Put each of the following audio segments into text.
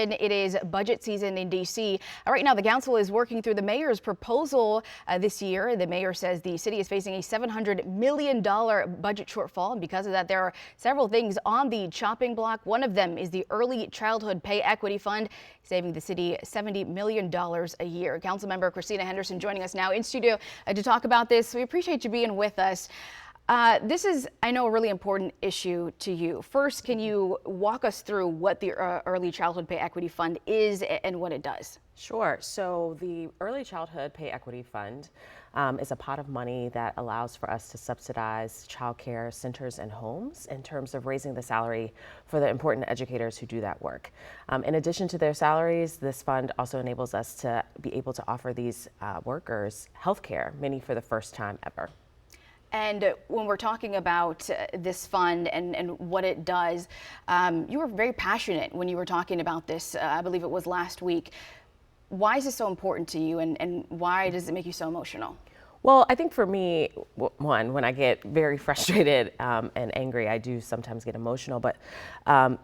Henderson. It is budget season in D.C. Right now, the council is working through the mayor's proposal this year. The mayor says the city is facing a $700 million budget shortfall. And because of that, there are several things on the chopping block. One of them is the Early Childhood Pay Equity Fund, saving the city $70 million a year. Councilmember Christina Henderson joining us now in studio to talk about this. We appreciate you being with us. This is, I know, a really important issue to you. First, can you walk us through what the Early Childhood Pay Equity Fund is and what it does? Sure. So the Early Childhood Pay Equity Fund is a pot of money that allows for us to subsidize childcare centers and homes in terms of raising the salary for the important educators who do that work. In addition to their salaries, this fund also enables us to be able to offer these workers health care, many for the first time ever. And when we're talking about this fund and what it does, you were very passionate when you were talking about this, I believe it was last week. Why is this so important to you, and why does it make you so emotional? Well, I think for me, when I get very frustrated and angry, I do sometimes get emotional. But,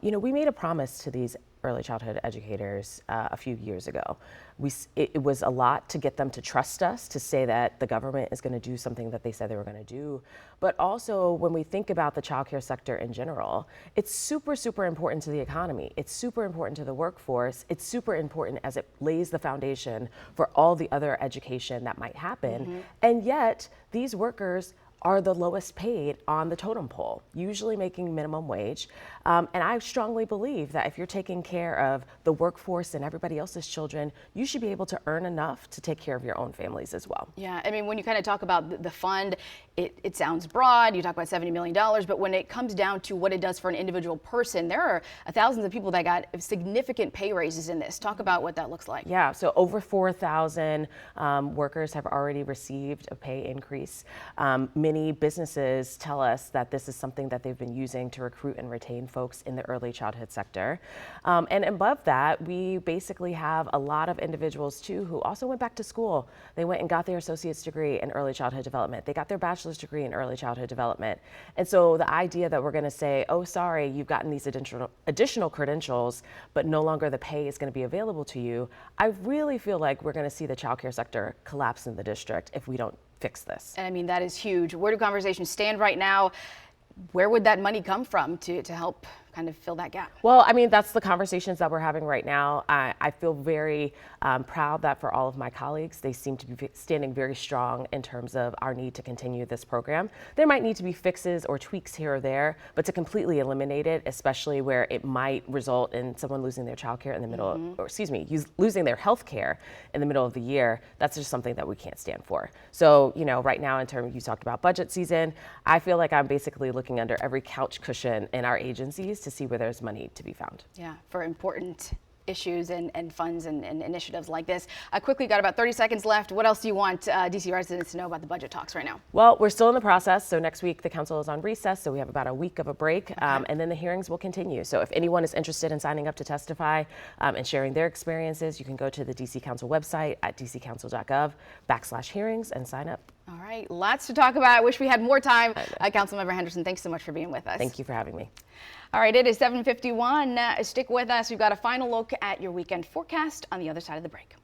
we made a promise to these early childhood educators a few years ago. It was a lot to get them to trust us, to say that the government is going to do something that they said they were going to do. But also, when we think about the childcare sector in general, it's super, super important to the economy. It's super important to the workforce. It's super important as it lays the foundation for all the other education that might happen. Mm-hmm. And yet, these workers are the lowest paid on the totem pole, usually making minimum wage. And I strongly believe that if you're taking care of the workforce and everybody else's children, you should be able to earn enough to take care of your own families as well. Yeah, I mean, when you kind of talk about the fund, it sounds broad. You talk about $70 million, but when it comes down to what it does for an individual person, there are thousands of people that got significant pay raises in this. Talk about what that looks like. Yeah, so over 4,000 workers have already received a pay increase. Many businesses tell us that this is something that they've been using to recruit and retain folks in the early childhood sector. And above that, we basically have a lot of individuals too who also went back to school. They went and got their associate's degree in early childhood development. They got their bachelor's degree in early childhood development. And so the idea that we're going to say, oh, sorry, you've gotten these additional credentials, but no longer the pay is going to be available to you, I really feel like we're going to see the childcare sector collapse in the district if we don't fix this. And I mean, that is huge. Where do conversations stand right now? Where would that money come from to help kind of fill that gap? Well, I mean, that's the conversations that we're having right now. I feel very proud that for all of my colleagues, they seem to be standing very strong in terms of our need to continue this program. There might need to be fixes or tweaks here or there, but to completely eliminate it, especially where it might result in someone losing their child care in the middle, losing their health care in the middle of the year, that's just something that we can't stand for. So, right now in terms, you talked about budget season, I feel like I'm basically looking under every couch cushion in our agencies to see where there's money to be found. Yeah, for important issues and funds and initiatives like this. Quickly, got about 30 seconds left. What else do you want DC residents to know about the budget talks right now? Well, we're still in the process. So next week, the council is on recess. So we have about a week of a break. Okay. And then the hearings will continue. So if anyone is interested in signing up to testify and sharing their experiences, you can go to the DC Council website at dccouncil.gov/hearings and sign up. All right, lots to talk about. I wish we had more time. Councilmember Henderson, thanks so much for being with us. Thank you for having me. All right, it is 7:51. Stick with us. We've got a final look at your weekend forecast on the other side of the break.